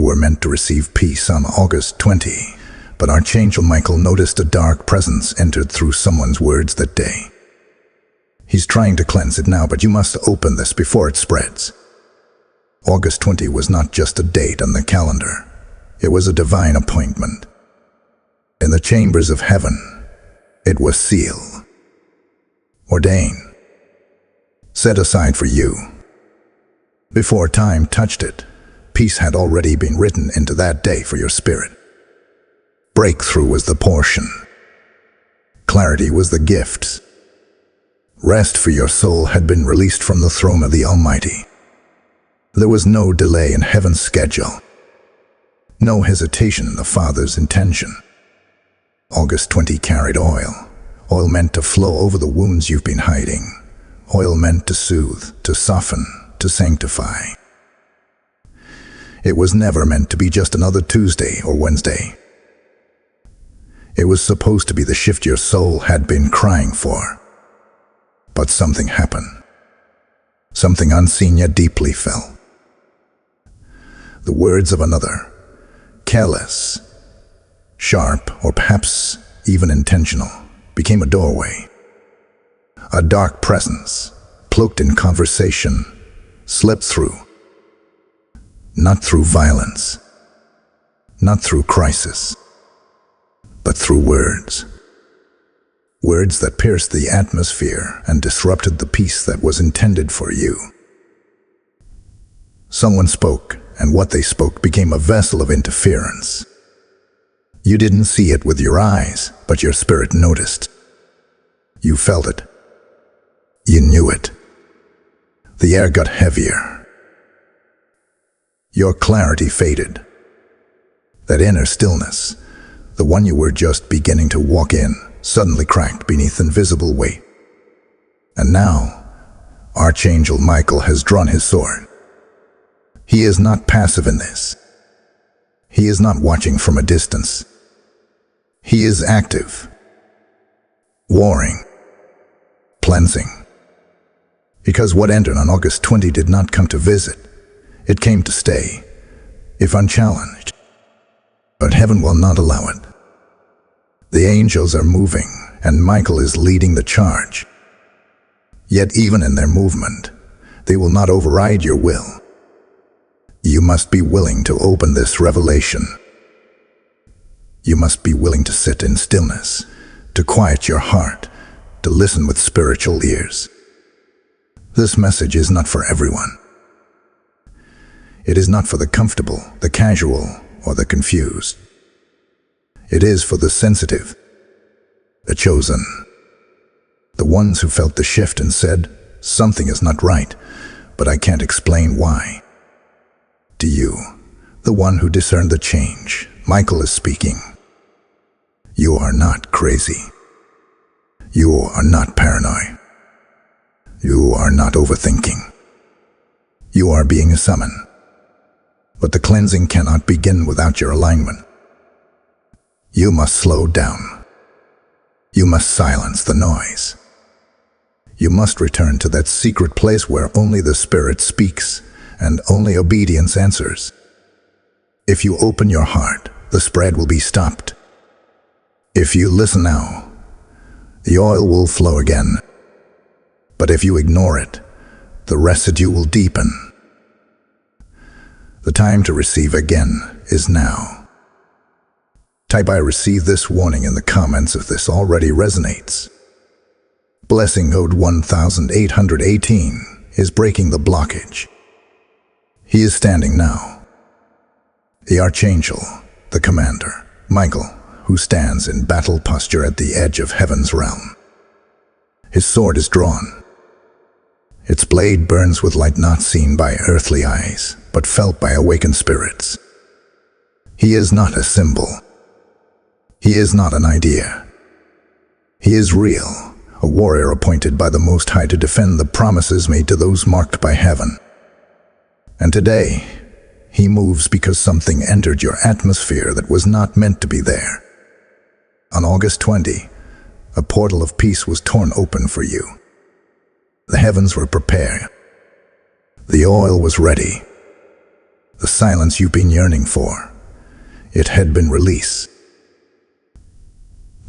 were meant to receive peace on August 20, but Archangel Michael noticed a dark presence entered through someone's words that day. He's trying to cleanse it now, but you must open this before it spreads. August 20 was not just a date on the calendar. It was a divine appointment. In the chambers of heaven, it was sealed, ordained, set aside for you. Before time touched it, peace had already been written into that day for your spirit. Breakthrough was the portion. Clarity was the gift. Rest for your soul had been released from the throne of the Almighty. There was no delay in heaven's schedule. No hesitation in the Father's intention. August 20 carried oil. Oil meant to flow over the wounds you've been hiding. Oil meant to soothe, to soften, to sanctify. It was never meant to be just another Tuesday or Wednesday. It was supposed to be the shift your soul had been crying for. But something happened. Something unseen yet deeply felt. The words of another, careless, sharp, or perhaps even intentional, became a doorway. A dark presence, cloaked in conversation, slipped through. Not through violence, not through crisis, but through words. Words that pierced the atmosphere and disrupted the peace that was intended for you. Someone spoke, and what they spoke became a vessel of interference. You didn't see it with your eyes, but your spirit noticed. You felt it. You knew it. The air got heavier. Your clarity faded. That inner stillness, the one you were just beginning to walk in, suddenly cracked beneath invisible weight. And now, Archangel Michael has drawn his sword. He is not passive in this. He is not watching from a distance. He is active, warring, cleansing. Because what entered on August 20 did not come to visit. It came to stay, if unchallenged. But heaven will not allow it. The angels are moving, and Michael is leading the charge. Yet even in their movement, they will not override your will. You must be willing to open this revelation. You must be willing to sit in stillness, to quiet your heart, to listen with spiritual ears. This message is not for everyone. It is not for the comfortable, the casual, or the confused. It is for the sensitive, the chosen, the ones who felt the shift and said, "Something is not right, but I can't explain why." To you, the one who discerned the change, Michael is speaking. You are not crazy. You are not paranoid. You are not overthinking. You are being summoned. But the cleansing cannot begin without your alignment. You must slow down. You must silence the noise. You must return to that secret place where only the Spirit speaks and only obedience answers. If you open your heart, the spread will be stopped. If you listen now, the oil will flow again. But if you ignore it, the residue will deepen. The time to receive again is now. Type "I receive this" warning in the comments if this already resonates. Blessing code 1818 is breaking the blockage. He is standing now. The Archangel, the Commander, Michael, who stands in battle posture at the edge of heaven's realm. His sword is drawn. Its blade burns with light not seen by earthly eyes, but felt by awakened spirits. He is not a symbol. He is not an idea. He is real, a warrior appointed by the Most High to defend the promises made to those marked by heaven. And today, he moves because something entered your atmosphere that was not meant to be there. On August 20, a portal of peace was torn open for you. The heavens were prepared. The oil was ready. the silence you've been yearning for. It had been released.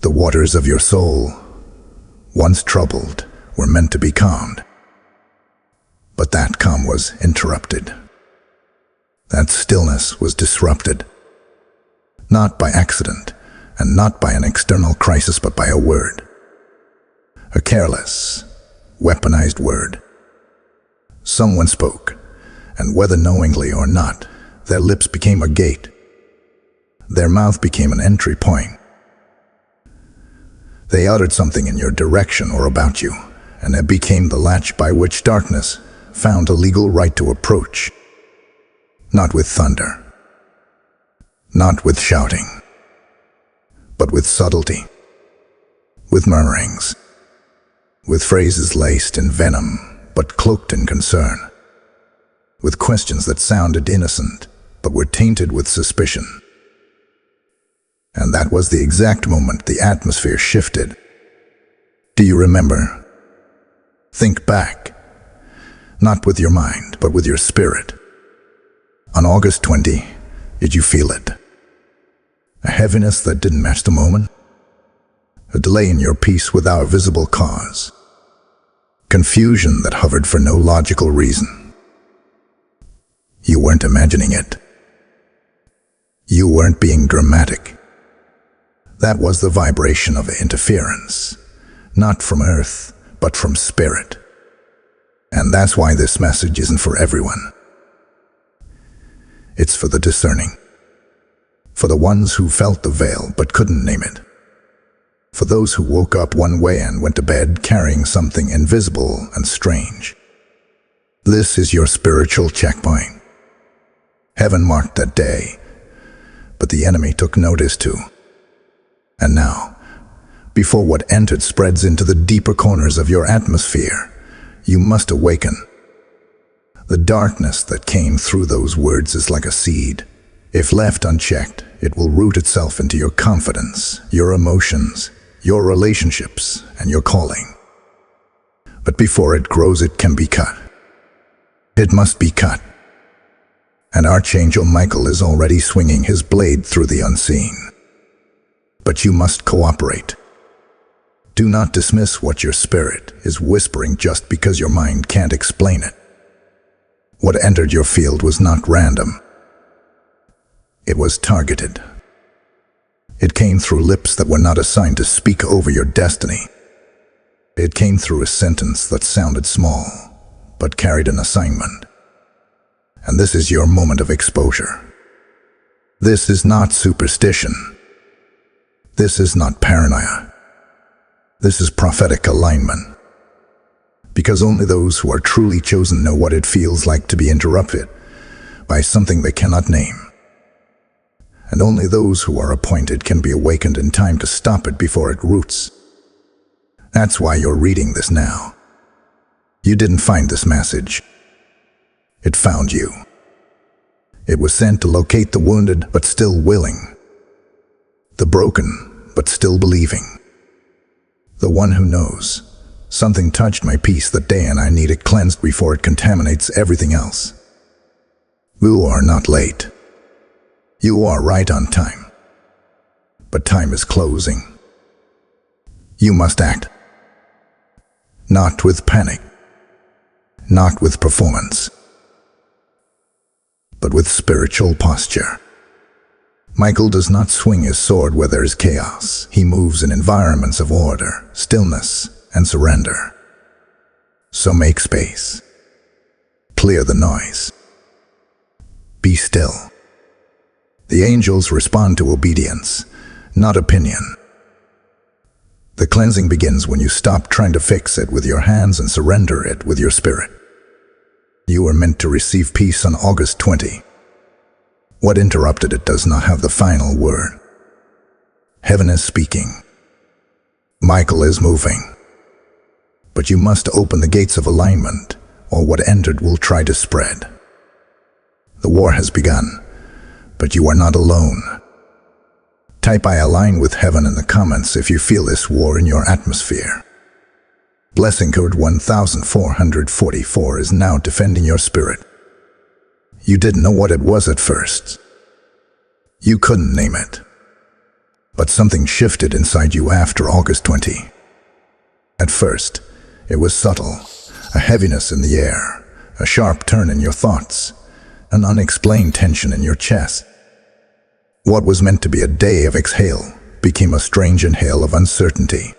The waters of your soul, once troubled, were meant to be calmed. But that calm was interrupted. That stillness was disrupted. Not by accident, and not by an external crisis, but by a word. A careless, weaponized word. Someone spoke, and whether knowingly or not, their lips became a gate. Their mouth became an entry point. They uttered something in your direction or about you, and it became the latch by which darkness found a legal right to approach. Not with thunder, not with shouting, but with subtlety, with murmurings, with phrases laced in venom but cloaked in concern, with questions that sounded innocent but were tainted with suspicion. And that was the exact moment the atmosphere shifted. Do you remember? Think back, not with your mind, but with your spirit. On August 20, did you feel it? A heaviness that didn't match the moment? A delay in your peace without a visible cause? Confusion that hovered for no logical reason? You weren't imagining it. You weren't being dramatic. That was the vibration of interference, not from earth, but from spirit. And that's why this message isn't for everyone. It's for the discerning, for the ones who felt the veil but couldn't name it, for those who woke up one way and went to bed carrying something invisible and strange. This is your spiritual checkpoint. Heaven marked that day, but the enemy took notice too. And now, before what entered spreads into the deeper corners of your atmosphere, you must awaken. The darkness that came through those words is like a seed. If left unchecked, it will root itself into your confidence, your emotions, your relationships, and your calling. But before it grows, it can be cut. It must be cut. And Archangel Michael is already swinging his blade through the unseen. But you must cooperate. Do not dismiss what your spirit is whispering just because your mind can't explain it. What entered your field was not random. It was targeted. It came through lips that were not assigned to speak over your destiny. It came through a sentence that sounded small, but carried an assignment. And this is your moment of exposure. This is not superstition. This is not paranoia. This is prophetic alignment. Because only those who are truly chosen know what it feels like to be interrupted by something they cannot name. And only those who are appointed can be awakened in time to stop it before it roots. That's why you're reading this now. You didn't find this message. It found you. It was sent to locate the wounded but still willing, the broken but still believing, the one who knows. Something touched my peace that day and I need it cleansed before it contaminates everything else. You are not late. You are right on time. But time is closing. You must act. Not with panic. Not with performance. But with spiritual posture. Michael does not swing his sword where there is chaos. He moves in environments of order, stillness, and surrender. So make space. Clear the noise. Be still. The angels respond to obedience, not opinion. The cleansing begins when you stop trying to fix it with your hands and surrender it with your spirit. You were meant to receive peace on August 20. What interrupted it does not have the final word. Heaven is speaking. Michael is moving. But you must open the gates of alignment, or what entered will try to spread. The war has begun, but you are not alone. Type "I align with heaven" in the comments if you feel this war in your atmosphere. Blessing code 1444 is now defending your spirit. You didn't know what it was at first. You couldn't name it. But something shifted inside you after August 20. At first, it was subtle, a heaviness in the air, a sharp turn in your thoughts, an unexplained tension in your chest. What was meant to be a day of exhale became a strange inhale of uncertainty.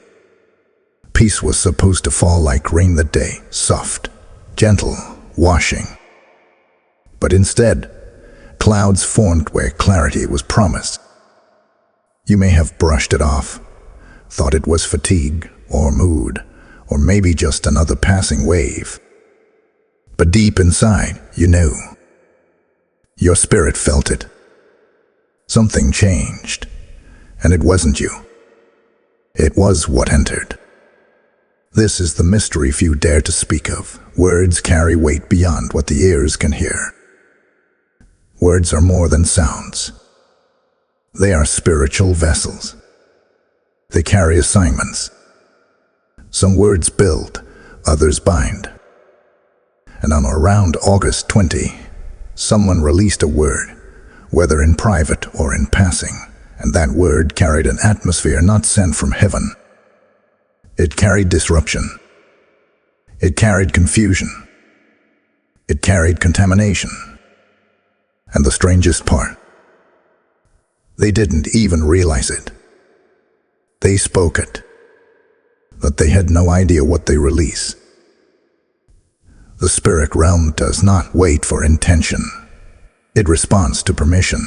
Peace was supposed to fall like rain that day, soft, gentle, washing. But instead, clouds formed where clarity was promised. You may have brushed it off, thought it was fatigue or mood, or maybe just another passing wave. But deep inside, you knew. Your spirit felt it. Something changed, and it wasn't you. It was what entered. This is the mystery few dare to speak of. Words carry weight beyond what the ears can hear. Words are more than sounds. They are spiritual vessels. They carry assignments. Some words build, others bind. And on around August 20, someone released a word, whether in private or in passing, and that word carried an atmosphere not sent from heaven. It carried disruption. It carried confusion. It carried contamination. And the strangest part, they didn't even realize it. They spoke it, but they had no idea what they release. The spirit realm does not wait for intention. It responds to permission.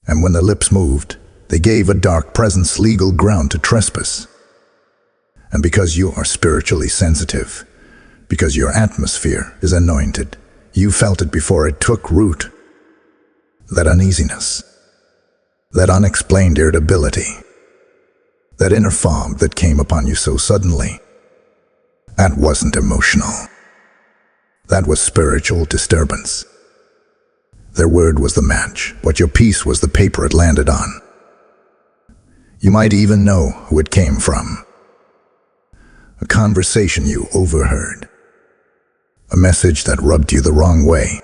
And when the lips moved, they gave a dark presence legal ground to trespass. And because you are spiritually sensitive, because your atmosphere is anointed, you felt it before it took root. That uneasiness, that unexplained irritability, that inner fog that came upon you so suddenly, that wasn't emotional. That was spiritual disturbance. Their word was the match, but your peace was the paper it landed on. You might even know who it came from. A conversation you overheard. A message that rubbed you the wrong way.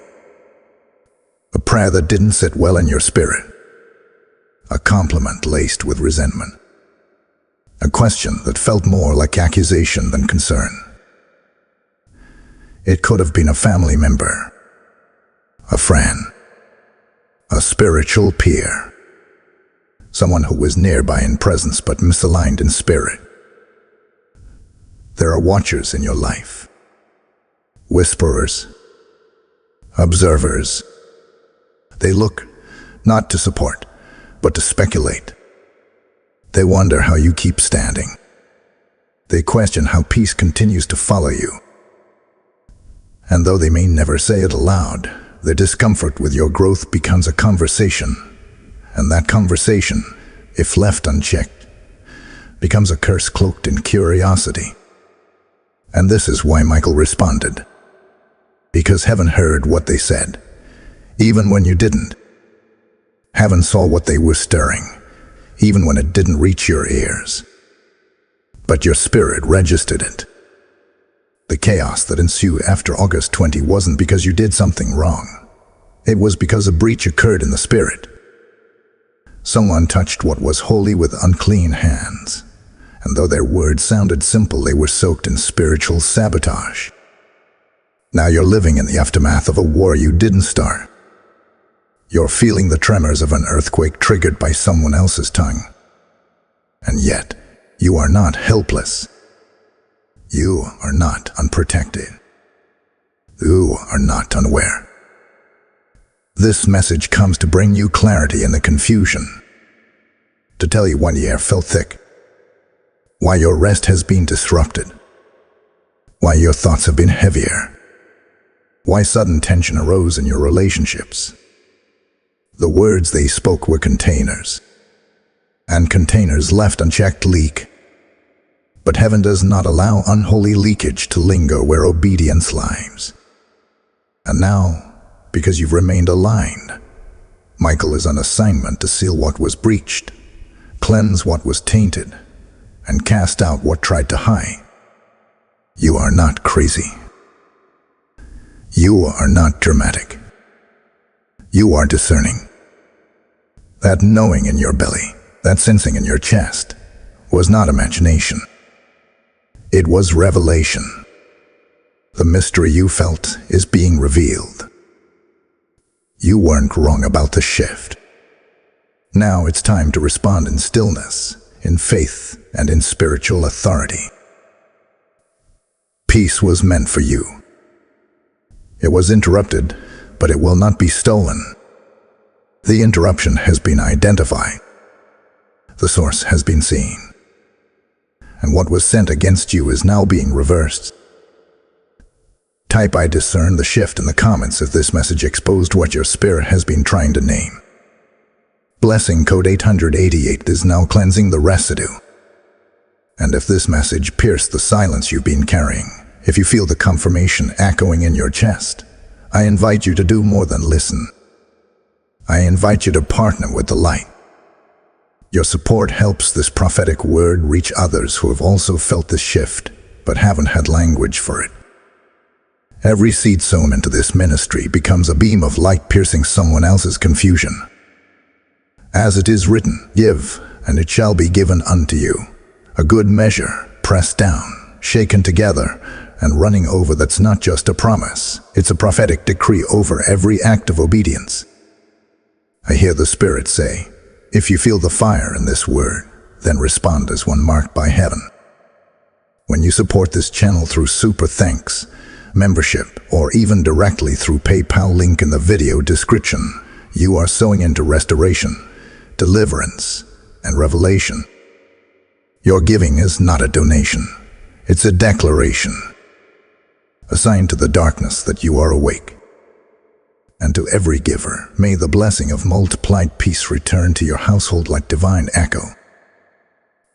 A prayer that didn't sit well in your spirit. A compliment laced with resentment. A question that felt more like accusation than concern. It could have been a family member, a friend, a spiritual peer, someone who was nearby in presence but misaligned in spirit. There are watchers in your life, whisperers, observers. They look not to support, but to speculate. They wonder how you keep standing. They question how peace continues to follow you. And though they may never say it aloud, their discomfort with your growth becomes a conversation. And that conversation, if left unchecked, becomes a curse cloaked in curiosity. And this is why Michael responded. Because heaven heard what they said, even when you didn't. Heaven saw what they were stirring, even when it didn't reach your ears. But your spirit registered it. The chaos that ensued after August 20 wasn't because you did something wrong. It was because a breach occurred in the spirit. Someone touched what was holy with unclean hands, and though their words sounded simple, they were soaked in spiritual sabotage. Now you're living in the aftermath of a war you didn't start. You're feeling the tremors of an earthquake triggered by someone else's tongue. And yet, you are not helpless. You are not unprotected. You are not unaware. This message comes to bring you clarity in the confusion, to tell you why the air felt thick, why your rest has been disrupted, why your thoughts have been heavier, why sudden tension arose in your relationships. The words they spoke were containers, and containers left unchecked leak. But heaven does not allow unholy leakage to linger where obedience lies. And now, because you've remained aligned, Michael is on assignment to seal what was breached, cleanse what was tainted, and cast out what tried to hide. You are not crazy. You are not dramatic. You are discerning. That knowing in your belly, that sensing in your chest, was not imagination. It was revelation. The mystery you felt is being revealed. You weren't wrong about the shift. Now it's time to respond in stillness, in faith, and in spiritual authority. Peace was meant for you. It was interrupted, but it will not be stolen. The interruption has been identified. The source has been seen. And what was sent against you is now being reversed. Type "I discern the shift" in the comments if this message exposed what your spirit has been trying to name. Blessing code 888 is now cleansing the residue. And if this message pierced the silence you've been carrying, if you feel the confirmation echoing in your chest, I invite you to do more than listen. I invite you to partner with the light. Your support helps this prophetic word reach others who have also felt this shift, but haven't had language for it. Every seed sown into this ministry becomes a beam of light piercing someone else's confusion. As it is written, "Give, and it shall be given unto you. A good measure, pressed down, shaken together, and running over." That's not just a promise. It's a prophetic decree over every act of obedience. I hear the Spirit say, if you feel the fire in this word, then respond as one marked by heaven. When you support this channel through super thanks, membership, or even directly through PayPal link in the video description, you are sowing into restoration, deliverance, and revelation. Your giving is not a donation. It's a declaration, a sign to the darkness that you are awake. And to every giver, may the blessing of multiplied peace return to your household like divine echo.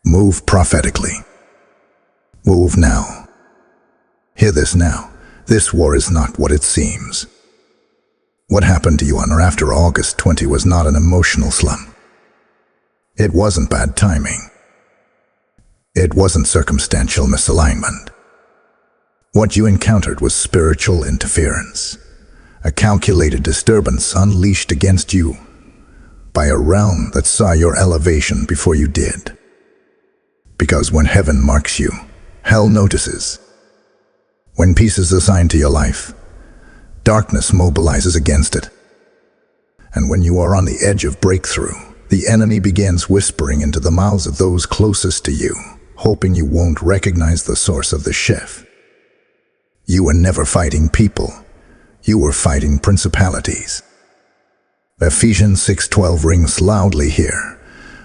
Move prophetically. Move now. Hear this now. This war is not what it seems. What happened to you on or after August 20 was not an emotional slump. It wasn't bad timing. It wasn't circumstantial misalignment. What you encountered was spiritual interference, a calculated disturbance unleashed against you by a realm that saw your elevation before you did. Because when heaven marks you, hell notices. When peace is assigned to your life, darkness mobilizes against it. And when you are on the edge of breakthrough, the enemy begins whispering into the mouths of those closest to you, hoping you won't recognize the source of the shift. You were never fighting people. You were fighting principalities. Ephesians 6:12 rings loudly here.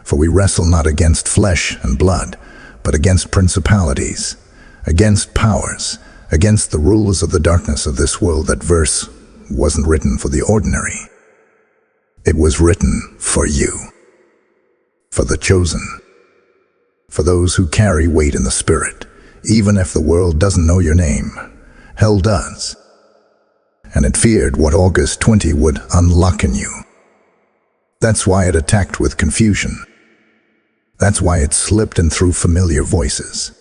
For we wrestle not against flesh and blood, but against principalities, against powers, against the rulers of the darkness of this world. That verse wasn't written for the ordinary. It was written for you, for the chosen, for those who carry weight in the Spirit. Even if the world doesn't know your name, hell does. And it feared what August 20 would unlock in you. That's why it attacked with confusion. That's why it slipped in through familiar voices.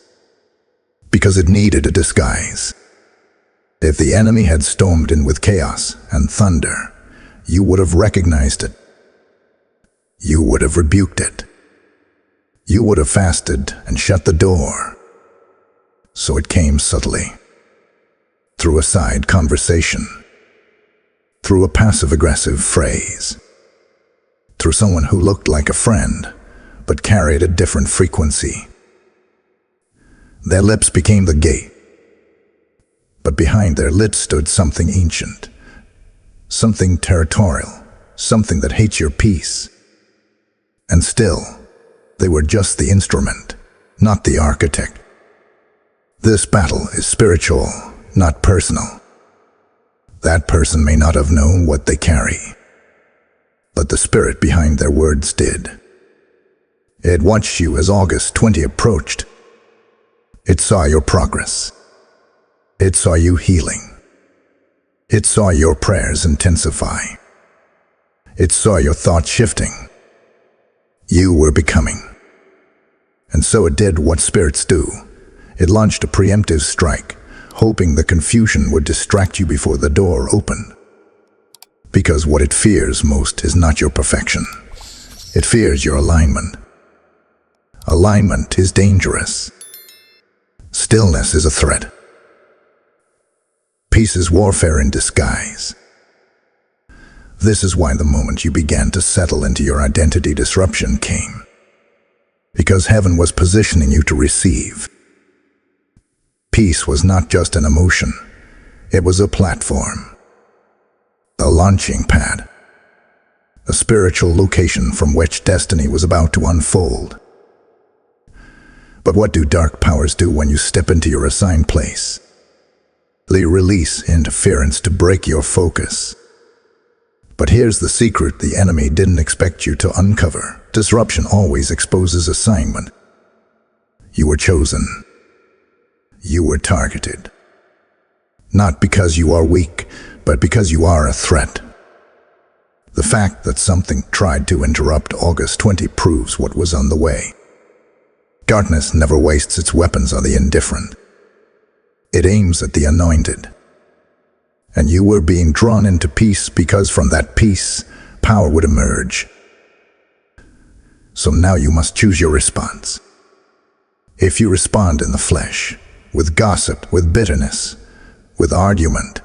Because it needed a disguise. If the enemy had stormed in with chaos and thunder, you would have recognized it. You would have rebuked it. You would have fasted and shut the door. So it came subtly. Through a side conversation. Through a passive-aggressive phrase. Through someone who looked like a friend, but carried a different frequency. Their lips became the gate. But behind their lips stood something ancient. Something territorial. Something that hates your peace. And still, they were just the instrument, not the architect. This battle is spiritual, not personal. That person may not have known what they carry, but the spirit behind their words did. It watched you as August 20 approached. It saw your progress. It saw you healing. It saw your prayers intensify. It saw your thoughts shifting. You were becoming. And so it did what spirits do. It launched a preemptive strike, hoping the confusion would distract you before the door opened. Because what it fears most is not your perfection. It fears your alignment. Alignment is dangerous. Stillness is a threat. Peace is warfare in disguise. This is why the moment you began to settle into your identity, disruption came. Because heaven was positioning you to receive. Peace was not just an emotion. It was a platform. A launching pad. A spiritual location from which destiny was about to unfold. But what do dark powers do when you step into your assigned place? They release interference to break your focus. But here's the secret the enemy didn't expect you to uncover. Disruption always exposes assignment. You were chosen. You were targeted. Not because you are weak, but because you are a threat. The fact that something tried to interrupt August 20 proves what was on the way. Darkness never wastes its weapons on the indifferent. It aims at the anointed. And you were being drawn into peace because from that peace, power would emerge. So now you must choose your response. If you respond in the flesh, with gossip, with bitterness, with argument,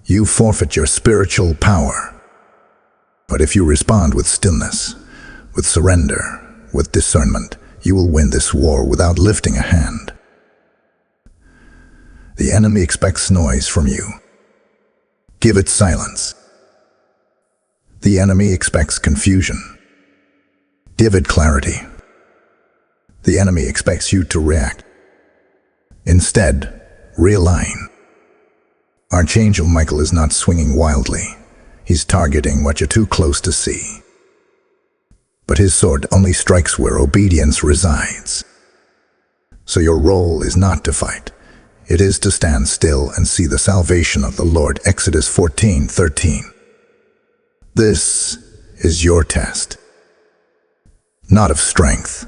you forfeit your spiritual power. But if you respond with stillness, with surrender, with discernment, you will win this war without lifting a hand. The enemy expects noise from you. Give it silence. The enemy expects confusion. Give it clarity. The enemy expects you to react. Instead, realign. Archangel Michael is not swinging wildly. He's targeting what you're too close to see. But his sword only strikes where obedience resides. So your role is not to fight. It is to stand still and see the salvation of the Lord. Exodus 14:13. This is your test. Not of strength,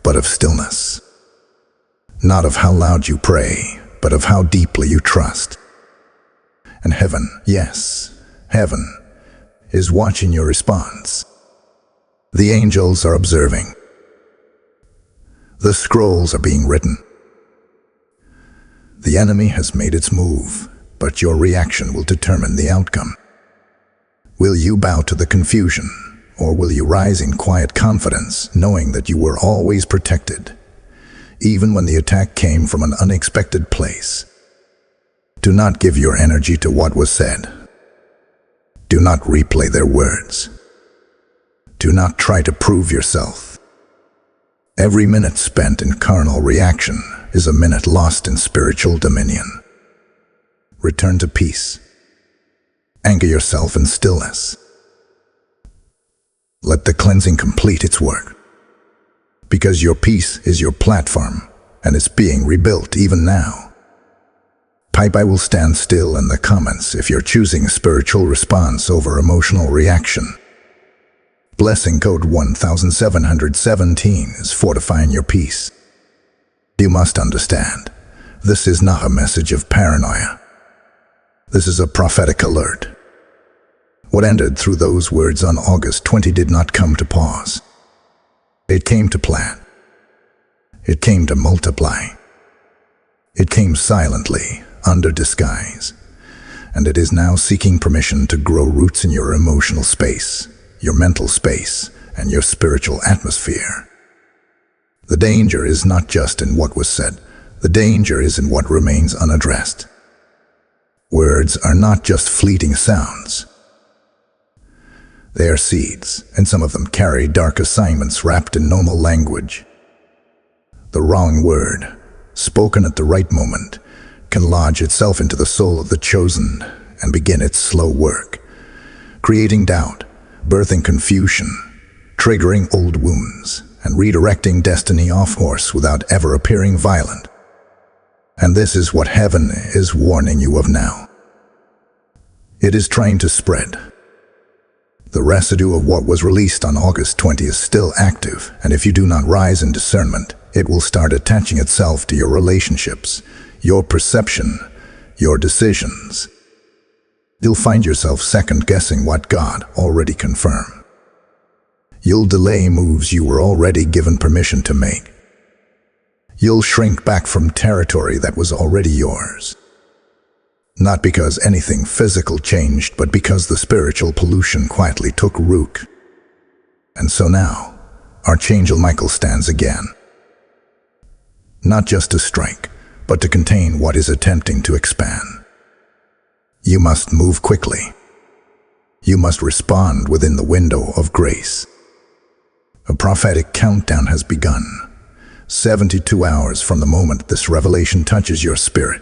but of stillness. Not of how loud you pray, but of how deeply you trust. And heaven, yes, heaven, is watching your response. The angels are observing. The scrolls are being written. The enemy has made its move, but your reaction will determine the outcome. Will you bow to the confusion, or will you rise in quiet confidence, knowing that you were always protected, even when the attack came from an unexpected place? Do not give your energy to what was said. Do not replay their words. Do not try to prove yourself. Every minute spent in carnal reaction is a minute lost in spiritual dominion. Return to peace. Anchor yourself in stillness. Let the cleansing complete its work. Because your peace is your platform, and it's being rebuilt even now. I will stand still in the comments if you're choosing spiritual response over emotional reaction. Blessing code 1717 is fortifying your peace. You must understand, this is not a message of paranoia. This is a prophetic alert. What ended through those words on August 20 did not come to pause. It came to plant. It came to multiply. It came silently, under disguise. And it is now seeking permission to grow roots in your emotional space, your mental space, and your spiritual atmosphere. The danger is not just in what was said. The danger is in what remains unaddressed. Words are not just fleeting sounds. They are seeds, and some of them carry dark assignments wrapped in normal language. The wrong word, spoken at the right moment, can lodge itself into the soul of the chosen and begin its slow work, creating doubt, birthing confusion, triggering old wounds, and redirecting destiny off course without ever appearing violent. And this is what heaven is warning you of now. It is trying to spread. The residue of what was released on August 20 is still active, and if you do not rise in discernment, it will start attaching itself to your relationships, your perception, your decisions. You'll find yourself second-guessing what God already confirmed. You'll delay moves you were already given permission to make. You'll shrink back from territory that was already yours. Not because anything physical changed, but because the spiritual pollution quietly took root. And so now, Archangel Michael stands again. Not just to strike, but to contain what is attempting to expand. You must move quickly. You must respond within the window of grace. A prophetic countdown has begun. 72 hours from the moment this revelation touches your spirit.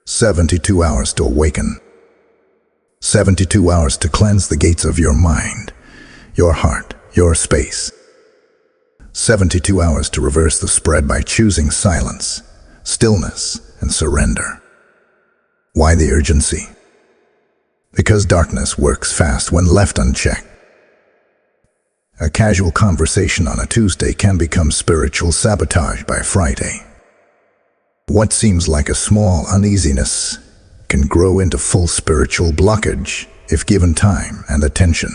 72 hours to awaken. 72 hours to cleanse the gates of your mind, your heart, your space. 72 hours to reverse the spread by choosing silence, stillness, and surrender. Why the urgency? Because darkness works fast when left unchecked. A casual conversation on a Tuesday can become spiritual sabotage by Friday. What seems like a small uneasiness can grow into full spiritual blockage if given time and attention.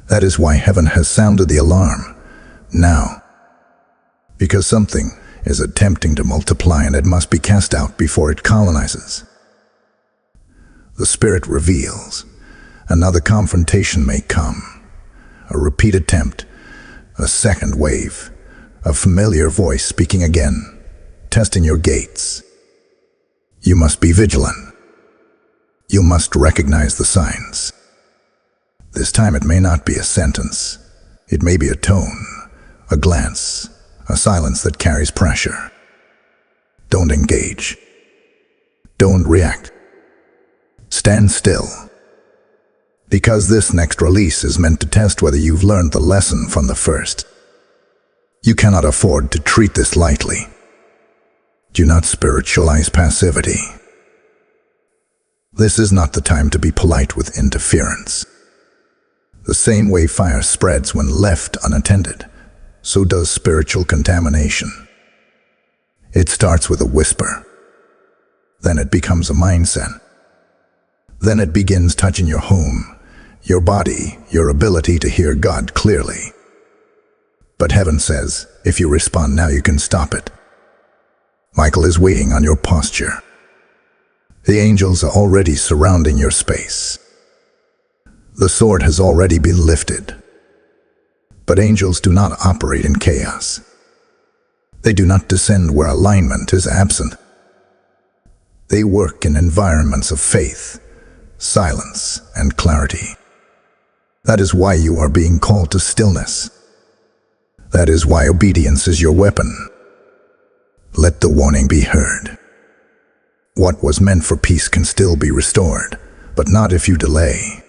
That is why heaven has sounded the alarm now. Because something is attempting to multiply and it must be cast out before it colonizes. The Spirit reveals another confrontation may come. A repeat attempt, a second wave, a familiar voice speaking again, testing your gates. You must be vigilant. You must recognize the signs. This time it may not be a sentence. It may be a tone, a glance, a silence that carries pressure. Don't engage. Don't react. Stand still. Because this next release is meant to test whether you've learned the lesson from the first. You cannot afford to treat this lightly. Do not spiritualize passivity. This is not the time to be polite with interference. The same way fire spreads when left unattended, so does spiritual contamination. It starts with a whisper. Then it becomes a mindset. Then it begins touching your home, your body, your ability to hear God clearly. But heaven says, if you respond now, you can stop it. Michael is waiting on your posture. The angels are already surrounding your space. The sword has already been lifted. But angels do not operate in chaos. They do not descend where alignment is absent. They work in environments of faith, silence, and clarity. That is why you are being called to stillness. That is why obedience is your weapon. Let the warning be heard. What was meant for peace can still be restored, but not if you delay.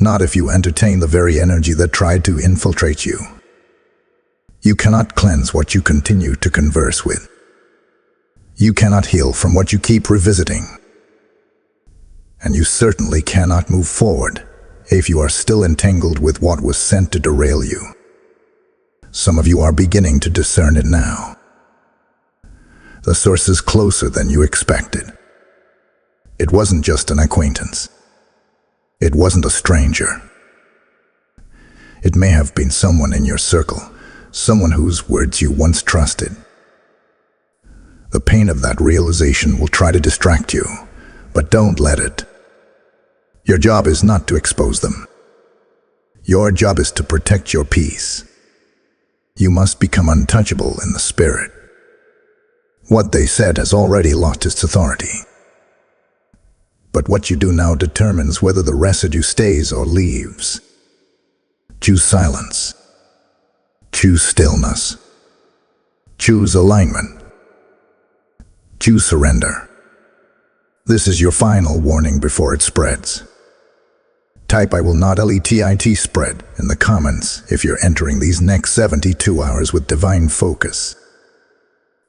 Not if you entertain the very energy that tried to infiltrate you. You cannot cleanse what you continue to converse with. You cannot heal from what you keep revisiting. And you certainly cannot move forward if you are still entangled with what was sent to derail you. Some of you are beginning to discern it now. The source is closer than you expected. It wasn't just an acquaintance. It wasn't a stranger. It may have been someone in your circle, someone whose words you once trusted. The pain of that realization will try to distract you, but don't let it. Your job is not to expose them. Your job is to protect your peace. You must become untouchable in the spirit. What they said has already lost its authority. But what you do now determines whether the residue stays or leaves. Choose silence. Choose stillness. Choose alignment. Choose surrender. This is your final warning before it spreads. Type "I will not let it spread" in the comments if you're entering these next 72 hours with divine focus.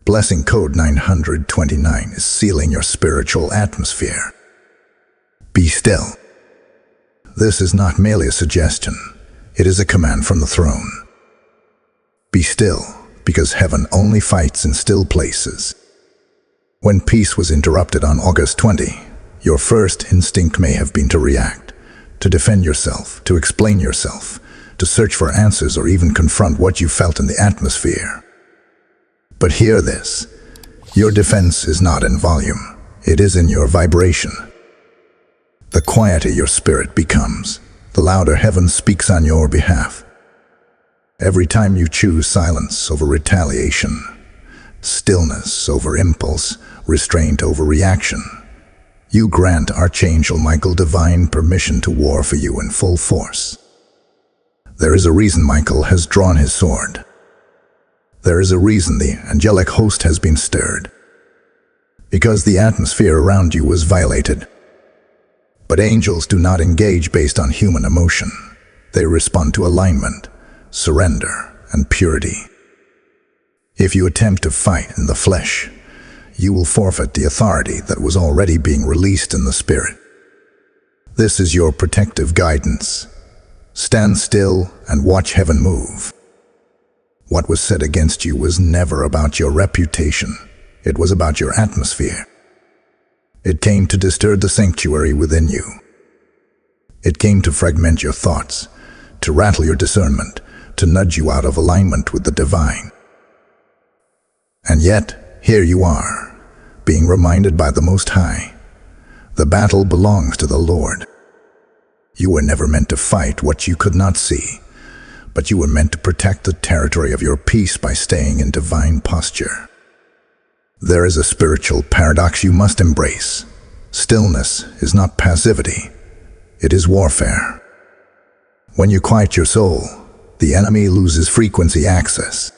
Blessing code 929 is sealing your spiritual atmosphere. Be still. This is not merely a suggestion. It is a command from the throne. Be still, because heaven only fights in still places. When peace was interrupted on August 20, your first instinct may have been to react, to defend yourself, to explain yourself, to search for answers or even confront what you felt in the atmosphere. But hear this, your defense is not in volume, it is in your vibration. The quieter your spirit becomes, the louder heaven speaks on your behalf. Every time you choose silence over retaliation, stillness over impulse, restraint over reaction, you grant Archangel Michael divine permission to war for you in full force. There is a reason Michael has drawn his sword. There is a reason the angelic host has been stirred. Because the atmosphere around you was violated. But angels do not engage based on human emotion. They respond to alignment, surrender, and purity. If you attempt to fight in the flesh, you will forfeit the authority that was already being released in the spirit. This is your protective guidance. Stand still and watch heaven move. What was said against you was never about your reputation. It was about your atmosphere. It came to disturb the sanctuary within you. It came to fragment your thoughts, to rattle your discernment, to nudge you out of alignment with the divine. And yet, here you are, being reminded by the Most High. The battle belongs to the Lord. You were never meant to fight what you could not see, but you were meant to protect the territory of your peace by staying in divine posture. There is a spiritual paradox you must embrace. Stillness is not passivity, it is warfare. When you quiet your soul, the enemy loses frequency access.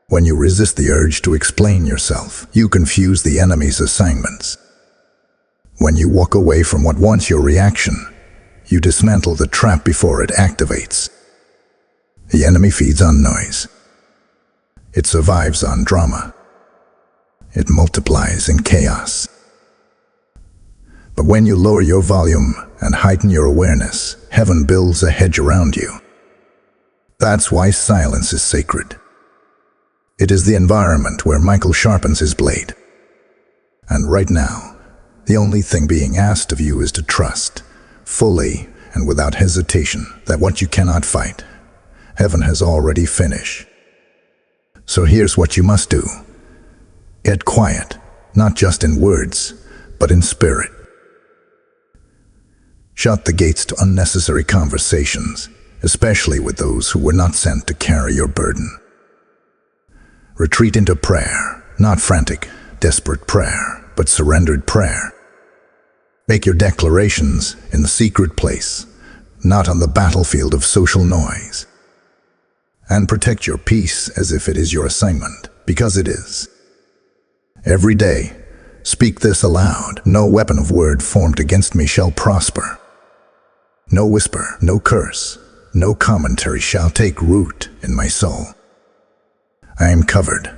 When you resist the urge to explain yourself, you confuse the enemy's assignments. When you walk away from what wants your reaction, you dismantle the trap before it activates. The enemy feeds on noise. It survives on drama. It multiplies in chaos. But when you lower your volume and heighten your awareness, heaven builds a hedge around you. That's why silence is sacred. It is the environment where Michael sharpens his blade. And right now, the only thing being asked of you is to trust, fully and without hesitation, that what you cannot fight, heaven has already finished. So here's what you must do. Get quiet, not just in words, but in spirit. Shut the gates to unnecessary conversations, especially with those who were not sent to carry your burden. Retreat into prayer, not frantic, desperate prayer, but surrendered prayer. Make your declarations in the secret place, not on the battlefield of social noise. And protect your peace as if it is your assignment, because it is. Every day, speak this aloud. No weapon of word formed against me shall prosper. No whisper, no curse, no commentary shall take root in my soul. I am covered,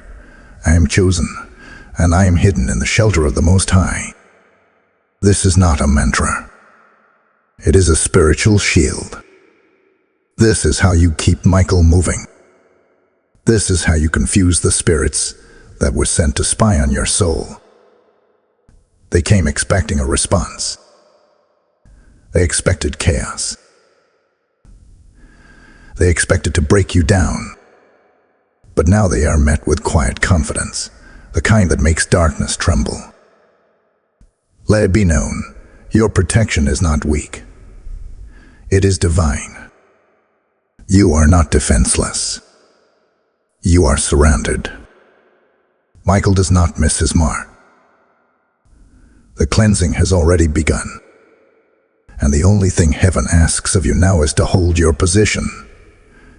I am chosen, and I am hidden in the shelter of the Most High. This is not a mantra. It is a spiritual shield. This is how you keep Michael moving. This is how you confuse the spirits that were sent to spy on your soul. They came expecting a response. They expected chaos. They expected to break you down. But now they are met with quiet confidence, the kind that makes darkness tremble. Let it be known, your protection is not weak. It is divine. You are not defenseless. You are surrounded. Michael does not miss his mark. The cleansing has already begun. And the only thing heaven asks of you now is to hold your position.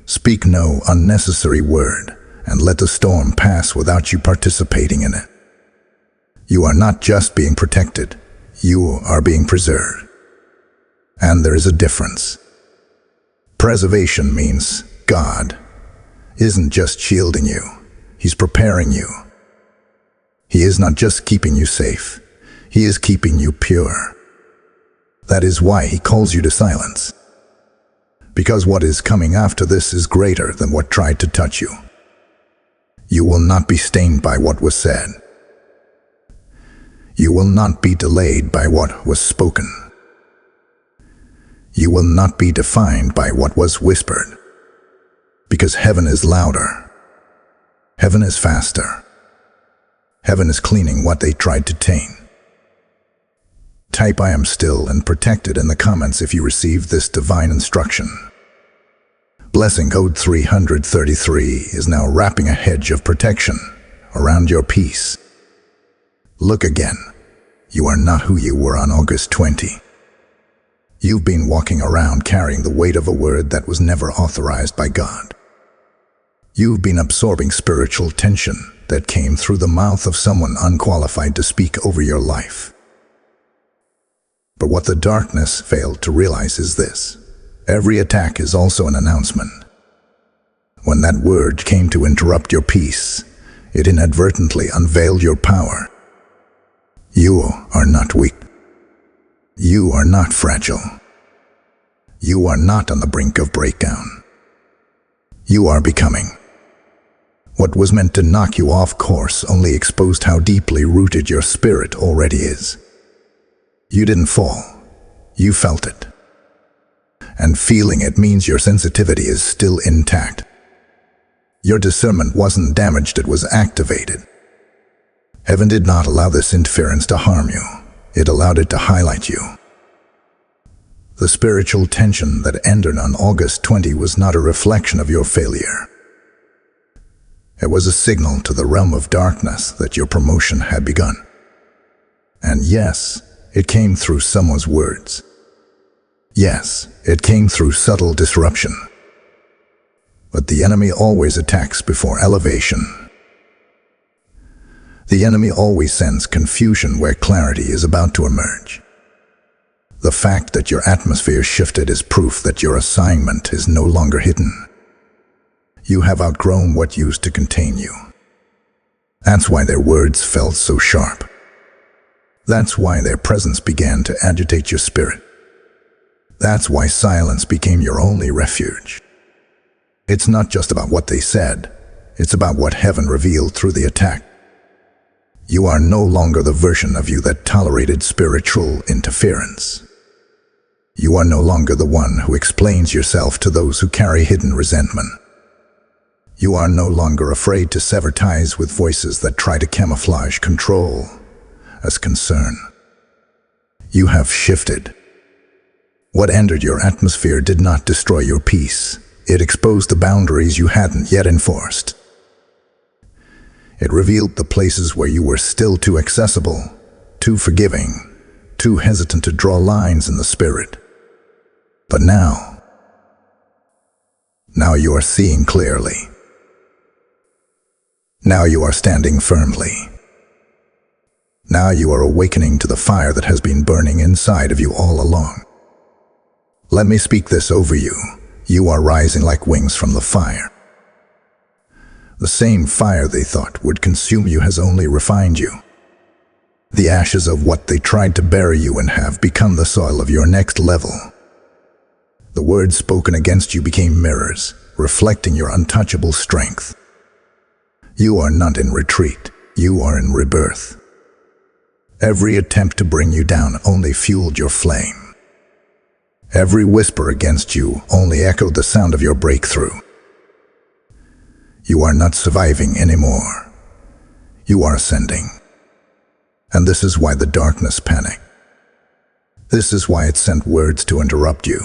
Speak no unnecessary word, and let the storm pass without you participating in it. You are not just being protected, you are being preserved. And there is a difference. Preservation means God isn't just shielding you, He's preparing you. He is not just keeping you safe, He is keeping you pure. That is why He calls you to silence. Because what is coming after this is greater than what tried to touch you. You will not be stained by what was said. You will not be delayed by what was spoken. You will not be defined by what was whispered. Because heaven is louder. Heaven is faster. Heaven is cleaning what they tried to taint. Type "I am still and protected" in the comments if you received this divine instruction. Blessing code 333 is now wrapping a hedge of protection around your peace. Look again. You are not who you were on August 20. You've been walking around carrying the weight of a word that was never authorized by God. You've been absorbing spiritual tension that came through the mouth of someone unqualified to speak over your life. But what the darkness failed to realize is this: every attack is also an announcement. When that word came to interrupt your peace, it inadvertently unveiled your power. You are not weak. You are not fragile. You are not on the brink of breakdown. You are becoming. What was meant to knock you off course only exposed how deeply rooted your spirit already is. You didn't fall. You felt it. And feeling it means your sensitivity is still intact. Your discernment wasn't damaged, it was activated. Heaven did not allow this interference to harm you. It allowed it to highlight you. The spiritual tension that ended on August 20 was not a reflection of your failure. It was a signal to the realm of darkness that your promotion had begun. And yes, it came through someone's words. Yes, it came through subtle disruption. But the enemy always attacks before elevation. The enemy always sends confusion where clarity is about to emerge. The fact that your atmosphere shifted is proof that your assignment is no longer hidden. You have outgrown what used to contain you. That's why their words felt so sharp. That's why their presence began to agitate your spirit. That's why silence became your only refuge. It's not just about what they said, it's about what heaven revealed through the attack. You are no longer the version of you that tolerated spiritual interference. You are no longer the one who explains yourself to those who carry hidden resentment. You are no longer afraid to sever ties with voices that try to camouflage control as concern. You have shifted. What entered your atmosphere did not destroy your peace. It exposed the boundaries you hadn't yet enforced. It revealed the places where you were still too accessible, too forgiving, too hesitant to draw lines in the spirit. But now you are seeing clearly. Now you are standing firmly. Now you are awakening to the fire that has been burning inside of you all along. Let me speak this over you. You are rising like wings from the fire. The same fire they thought would consume you has only refined you. The ashes of what they tried to bury you in have become the soil of your next level. The words spoken against you became mirrors, reflecting your untouchable strength. You are not in retreat, you are in rebirth. Every attempt to bring you down only fueled your flame. Every whisper against you only echoed the sound of your breakthrough. You are not surviving anymore. You are ascending. And this is why the darkness panicked. This is why it sent words to interrupt you.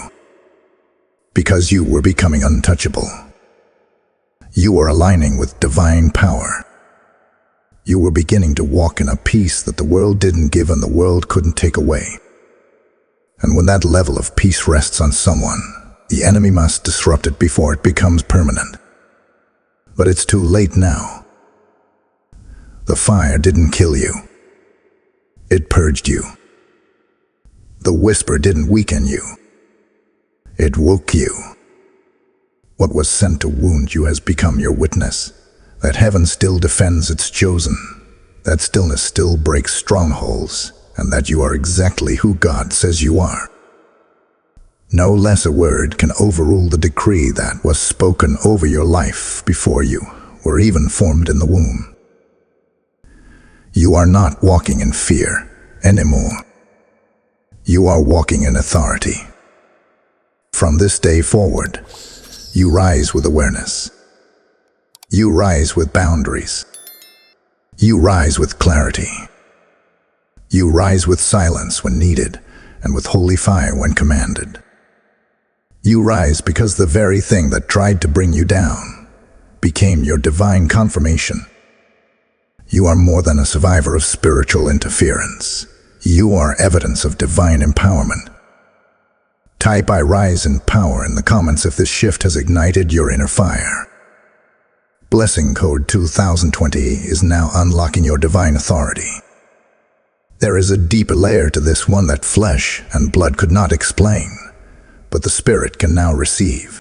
Because you were becoming untouchable. You were aligning with divine power. You were beginning to walk in a peace that the world didn't give and the world couldn't take away. And when that level of peace rests on someone, the enemy must disrupt it before it becomes permanent. But it's too late now. The fire didn't kill you. It purged you. The whisper didn't weaken you. It woke you. What was sent to wound you has become your witness, that heaven still defends its chosen, that stillness still breaks strongholds, and that you are exactly who God says you are. No less a word can overrule the decree that was spoken over your life before you were even formed in the womb. You are not walking in fear anymore. You are walking in authority. From this day forward, you rise with awareness. You rise with boundaries. You rise with clarity. You rise with silence when needed and with holy fire when commanded. You rise because the very thing that tried to bring you down became your divine confirmation. You are more than a survivor of spiritual interference. You are evidence of divine empowerment. Type "I rise in power" in the comments if this shift has ignited your inner fire. Blessing code 2020 is now unlocking your divine authority. There is a deeper layer to this one that flesh and blood could not explain, but the spirit can now receive.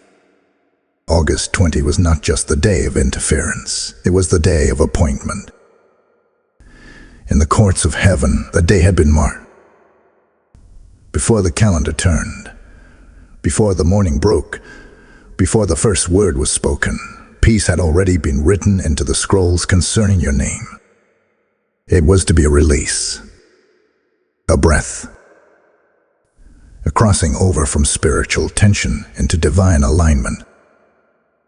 August 20 was not just the day of interference, it was the day of appointment. In the courts of heaven, the day had been marked. Before the calendar turned, before the morning broke, before the first word was spoken, peace had already been written into the scrolls concerning your name. It was to be a release, a breath, a crossing over from spiritual tension into divine alignment.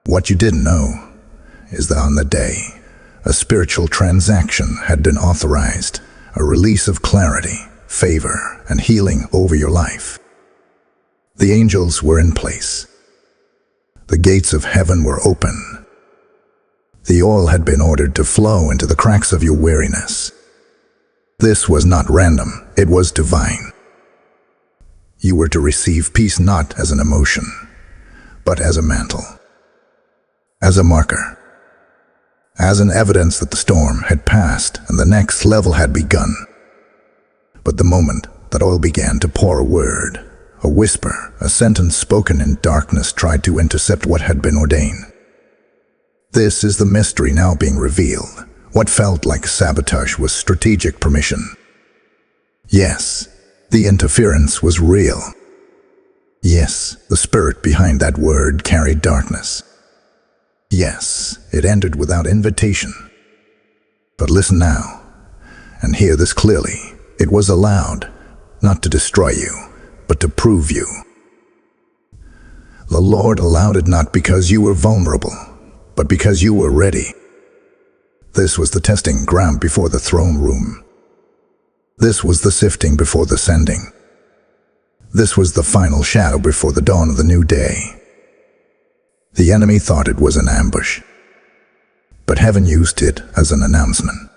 What you didn't know is that on the day, a spiritual transaction had been authorized, a release of clarity, favor, and healing over your life. The angels were in place. The gates of heaven were open. The oil had been ordered to flow into the cracks of your weariness. This was not random, it was divine. You were to receive peace not as an emotion, but as a mantle, as a marker, as an evidence that the storm had passed and the next level had begun. But the moment that oil began to pour, a word, a whisper, a sentence spoken in darkness tried to intercept what had been ordained. This is the mystery now being revealed. What felt like sabotage was strategic permission. Yes, the interference was real. Yes, the spirit behind that word carried darkness. Yes, it entered without invitation. But listen now, and hear this clearly. It was allowed, not to destroy you, but to prove you. The Lord allowed it not because you were vulnerable, but because you were ready. This was the testing ground before the throne room. This was the sifting before the sending. This was the final shadow before the dawn of the new day. The enemy thought it was an ambush, but heaven used it as an announcement.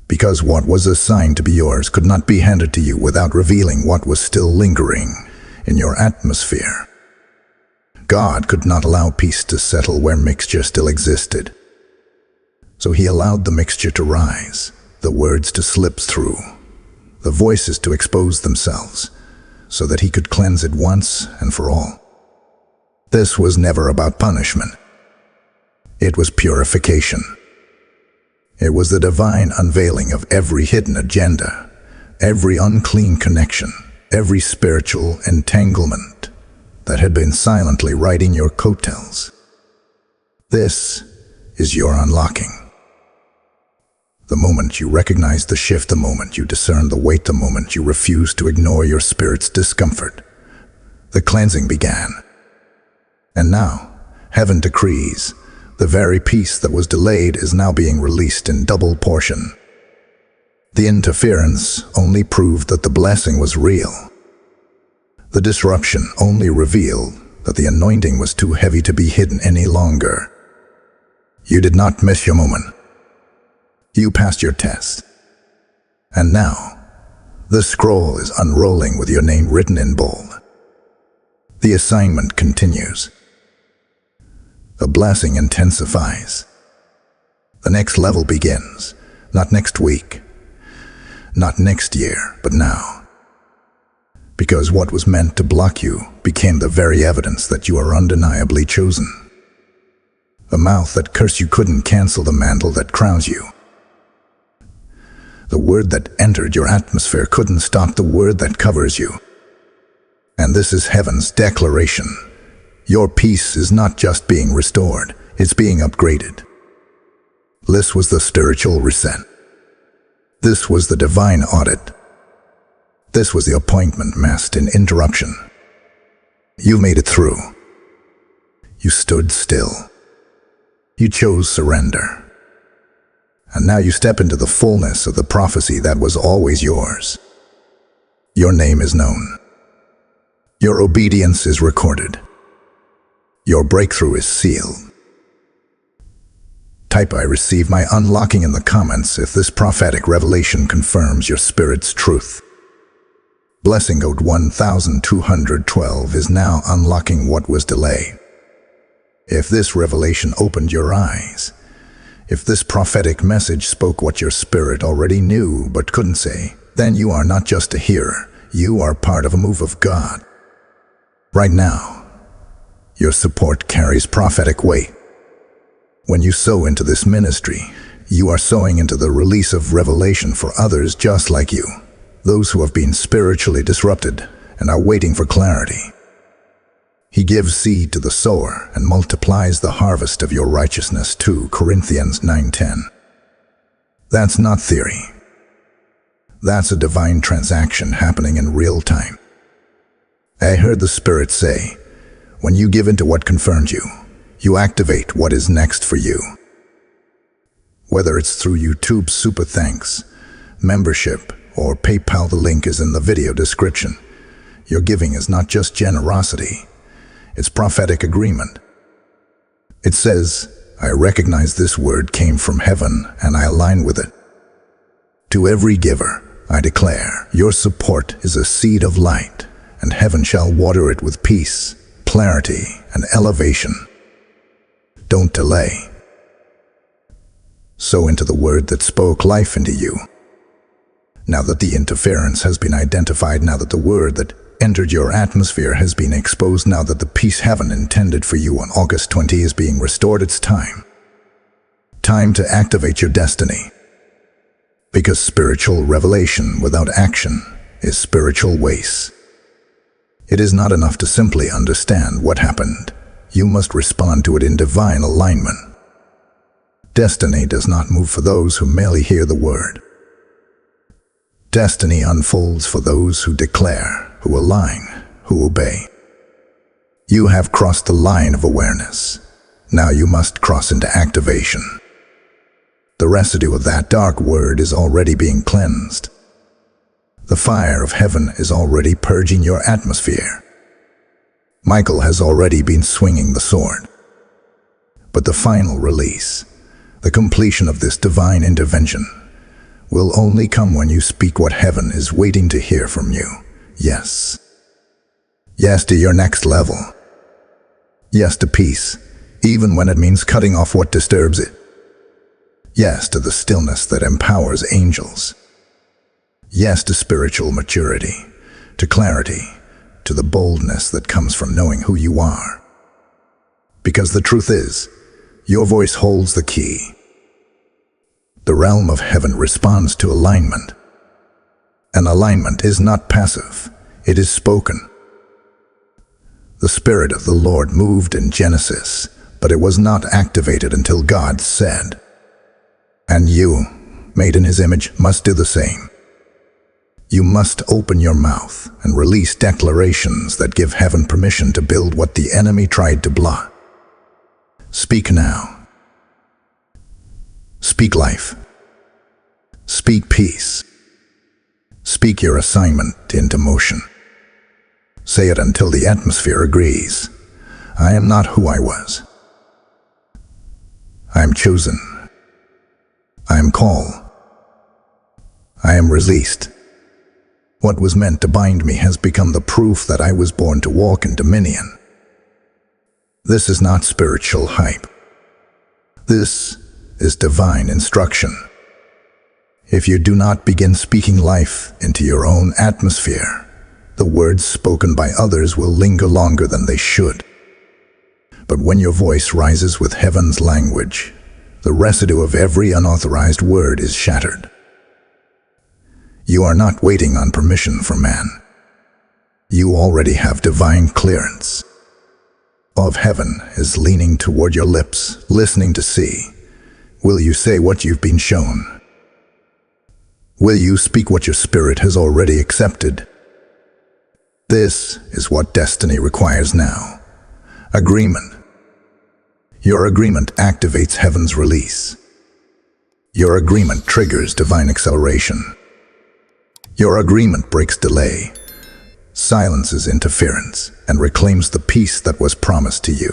Because what was assigned to be yours could not be handed to you without revealing what was still lingering in your atmosphere. God could not allow peace to settle where mixture still existed. So he allowed the mixture to rise, the words to slip through, the voices to expose themselves, so that he could cleanse it once and for all. This was never about punishment. It was purification. It was the divine unveiling of every hidden agenda, every unclean connection, every spiritual entanglement that had been silently riding your coattails. This is your unlocking. The moment you recognize the shift, the moment you discern the weight, the moment you refuse to ignore your spirit's discomfort, the cleansing began. And now, heaven decrees, the very peace that was delayed is now being released in double portion. The interference only proved that the blessing was real. The disruption only revealed that the anointing was too heavy to be hidden any longer. You did not miss your moment. You passed your test. And now, the scroll is unrolling with your name written in bold. The assignment continues. The blessing intensifies. The next level begins, not next week, not next year, but now. Because what was meant to block you became the very evidence that you are undeniably chosen. The mouth that cursed you couldn't cancel the mantle that crowns you. The word that entered your atmosphere couldn't stop the word that covers you. And this is heaven's declaration. Your peace is not just being restored, it's being upgraded. This was the spiritual reset. This was the divine audit. This was the appointment masked in interruption. You made it through. You stood still. You chose surrender. And now you step into the fullness of the prophecy that was always yours. Your name is known. Your obedience is recorded. Your breakthrough is sealed. Type "I receive my unlocking" in the comments if this prophetic revelation confirms your spirit's truth. Blessing code 1212 is now unlocking what was delayed. If this revelation opened your eyes, if this prophetic message spoke what your spirit already knew but couldn't say, then you are not just a hearer, you are part of a move of God. Right now, your support carries prophetic weight. When you sow into this ministry, you are sowing into the release of revelation for others just like you, those who have been spiritually disrupted and are waiting for clarity. He gives seed to the sower and multiplies the harvest of your righteousness, 2 Corinthians 9:10. That's not theory. That's a divine transaction happening in real time. I heard the Spirit say, when you give into what confirms you, you activate what is next for you. Whether it's through YouTube Super Thanks, membership, or PayPal, the link is in the video description. Your giving is not just generosity, it's prophetic agreement. It says, I recognize this word came from heaven and I align with it. To every giver, I declare, your support is a seed of light, and heaven shall water it with peace, clarity, and elevation. Don't delay. Sow into the word that spoke life into you. Now that the interference has been identified, now that the word that entered your atmosphere has been exposed, now that the peace heaven intended for you on August 20 is being restored, it's time. Time to activate your destiny. Because spiritual revelation without action is spiritual waste. It is not enough to simply understand what happened. You must respond to it in divine alignment. Destiny does not move for those who merely hear the word. Destiny unfolds for those who declare, who align, who obey. You have crossed the line of awareness. Now you must cross into activation. The residue of that dark word is already being cleansed. The fire of heaven is already purging your atmosphere. Michael has already been swinging the sword. But the final release, the completion of this divine intervention, will only come when you speak what heaven is waiting to hear from you. Yes. Yes to your next level. Yes to peace, even when it means cutting off what disturbs it. Yes to the stillness that empowers angels. Yes to spiritual maturity, to clarity, to the boldness that comes from knowing who you are. Because the truth is, your voice holds the key. The realm of heaven responds to alignment. And alignment is not passive, it is spoken. The Spirit of the Lord moved in Genesis, but it was not activated until God said. And you, made in His image, must do the same. You must open your mouth and release declarations that give heaven permission to build what the enemy tried to block. Speak now. Speak life. Speak peace. Speak your assignment into motion. Say it until the atmosphere agrees. I am not who I was. I am chosen. I am called. I am released. What was meant to bind me has become the proof that I was born to walk in dominion. This is not spiritual hype. This is divine instruction. If you do not begin speaking life into your own atmosphere, the words spoken by others will linger longer than they should. But when your voice rises with heaven's language, the residue of every unauthorized word is shattered. You are not waiting on permission from man. You already have divine clearance. Of heaven is leaning toward your lips, listening to see, Will you say what you've been shown? Will you speak what your spirit has already accepted? This is what destiny requires now. Agreement. Your agreement activates heaven's release. Your agreement triggers divine acceleration. Your agreement breaks delay, silences interference, and reclaims the peace that was promised to you.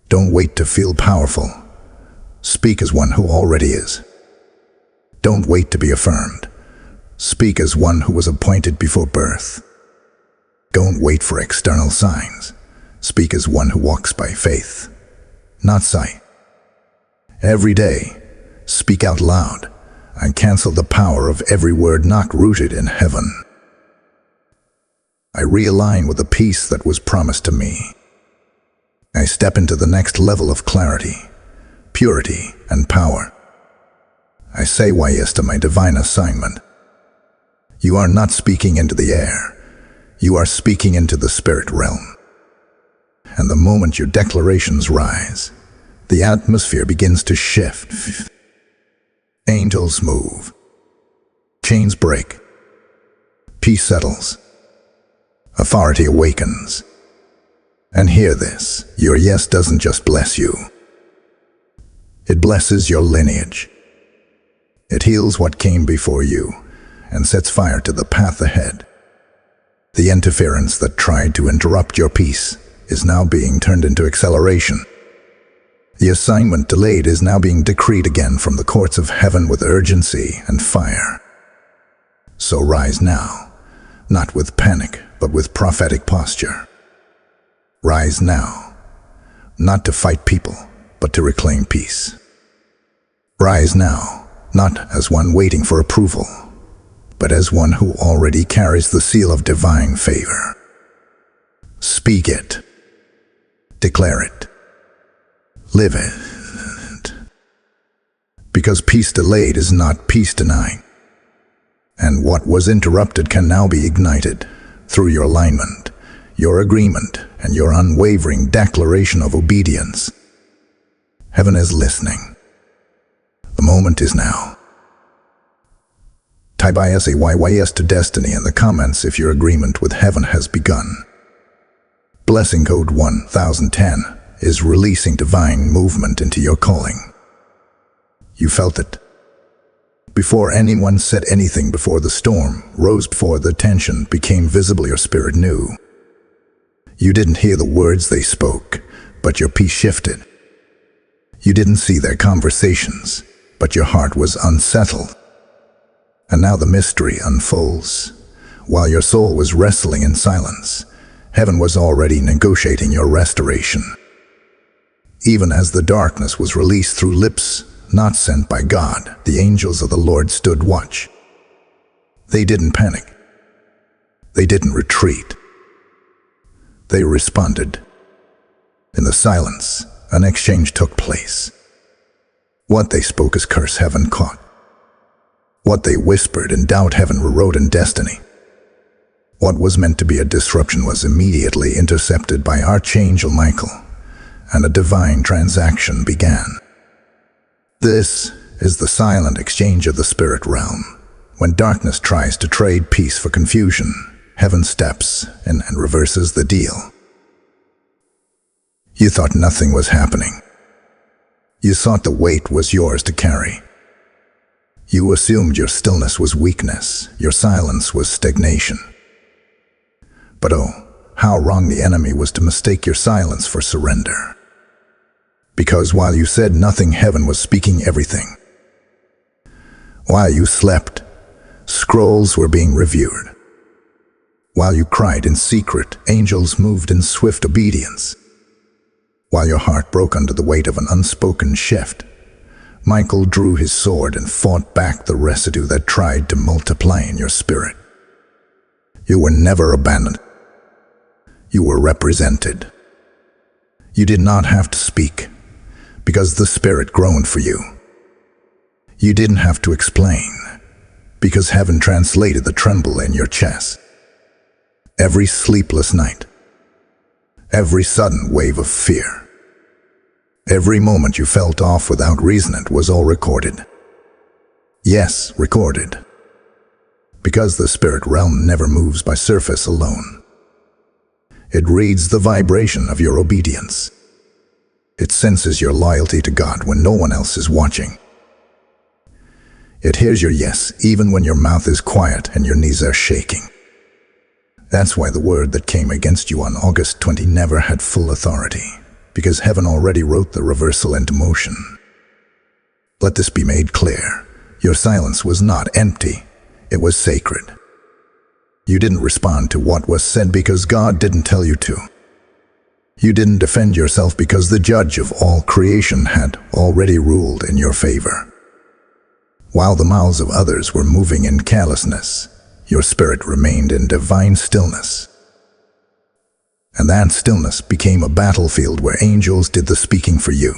Don't wait to feel powerful. Speak as one who already is. Don't wait to be affirmed. Speak as one who was appointed before birth. Don't wait for external signs. Speak as one who walks by faith, not sight. Every day, speak out loud and cancel the power of every word not rooted in heaven. I realign with the peace that was promised to me. I step into the next level of clarity, purity, and power. I say why yes to my divine assignment. You are not speaking into the air. You are speaking into the spirit realm. And the moment your declarations rise, the atmosphere begins to shift. Angels move. Chains break. Peace settles. Authority awakens. And hear this, your yes doesn't just bless you. It blesses your lineage. It heals what came before you and sets fire to the path ahead. The interference that tried to interrupt your peace is now being turned into acceleration. The assignment delayed is now being decreed again from the courts of heaven with urgency and fire. So rise now, not with panic, but with prophetic posture. Rise now, not to fight people, but to reclaim peace. Rise now, not as one waiting for approval, but as one who already carries the seal of divine favor. Speak it. Declare it. Live it. Because peace delayed is not peace denied. And what was interrupted can now be ignited through your alignment, your agreement, and your unwavering declaration of obedience. Heaven is listening. The moment is now. Type ISAYYS to destiny in the comments if your agreement with heaven has begun. Blessing code 1010 is releasing divine movement into your calling. You felt it. Before anyone said anything, before the storm rose, before the tension became visible, your spirit knew. You didn't hear the words they spoke, but your peace shifted. You didn't see their conversations, but your heart was unsettled. And now the mystery unfolds. While your soul was wrestling in silence, heaven was already negotiating your restoration. Even as the darkness was released through lips not sent by God, the angels of the Lord stood watch. They didn't panic. They didn't retreat. They responded. In the silence, an exchange took place. What they spoke as curse, heaven caught. What they whispered in doubt, heaven rewrote in destiny. What was meant to be a disruption was immediately intercepted by Archangel Michael, and a divine transaction began. This is the silent exchange of the spirit realm. When darkness tries to trade peace for confusion, heaven steps in and reverses the deal. You thought nothing was happening. You thought the weight was yours to carry. You assumed your stillness was weakness, your silence was stagnation. But oh, how wrong the enemy was to mistake your silence for surrender. Because while you said nothing, heaven was speaking everything. While you slept, scrolls were being reviewed. While you cried in secret, angels moved in swift obedience. While your heart broke under the weight of an unspoken shift, Michael drew his sword and fought back the residue that tried to multiply in your spirit. You were never abandoned. You were represented. You did not have to speak, because the Spirit groaned for you. You didn't have to explain, because heaven translated the tremble in your chest. Every sleepless night, every sudden wave of fear, Every moment you felt off without reason, it was all recorded. Yes, recorded. Because the spirit realm never moves by surface alone. It reads the vibration of your obedience. It senses your loyalty to God when no one else is watching. It hears your yes even when your mouth is quiet and your knees are shaking. That's why the word that came against you on August 20 never had full authority, because heaven already wrote the reversal into motion. Let this be made clear. Your silence was not empty, it was sacred. You didn't respond to what was said because God didn't tell you to. You didn't defend yourself because the judge of all creation had already ruled in your favor. While the mouths of others were moving in carelessness, your spirit remained in divine stillness. And that stillness became a battlefield where angels did the speaking for you.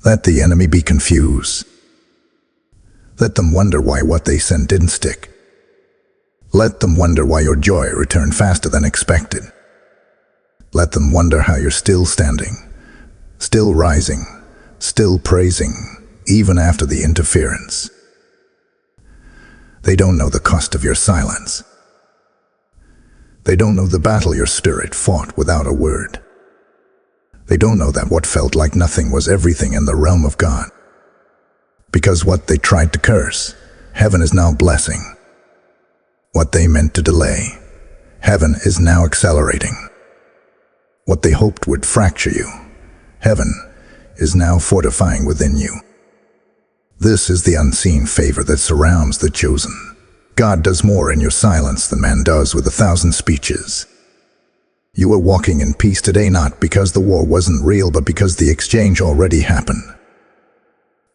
Let the enemy be confused. Let them wonder why what they sent didn't stick. Let them wonder why your joy returned faster than expected. Let them wonder how you're still standing, still rising, still praising, even after the interference. They don't know the cost of your silence. They don't know the battle your spirit fought without a word. They don't know that what felt like nothing was everything in the realm of God. Because what they tried to curse, heaven is now blessing. What they meant to delay, heaven is now accelerating. What they hoped would fracture you, heaven is now fortifying within you. This is the unseen favor that surrounds the chosen. God does more in your silence than man does with 1,000 speeches. You are walking in peace today not because the war wasn't real, but because the exchange already happened.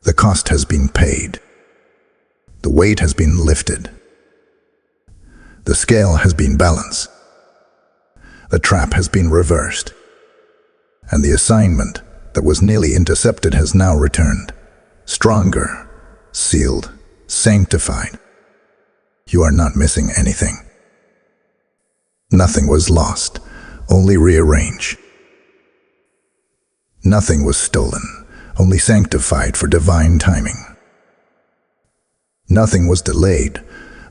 The cost has been paid. The weight has been lifted. The scale has been balanced. The trap has been reversed. And the assignment that was nearly intercepted has now returned. Stronger, sealed, sanctified. You are not missing anything. Nothing was lost, only rearranged. Nothing was stolen, only sanctified for divine timing. Nothing was delayed,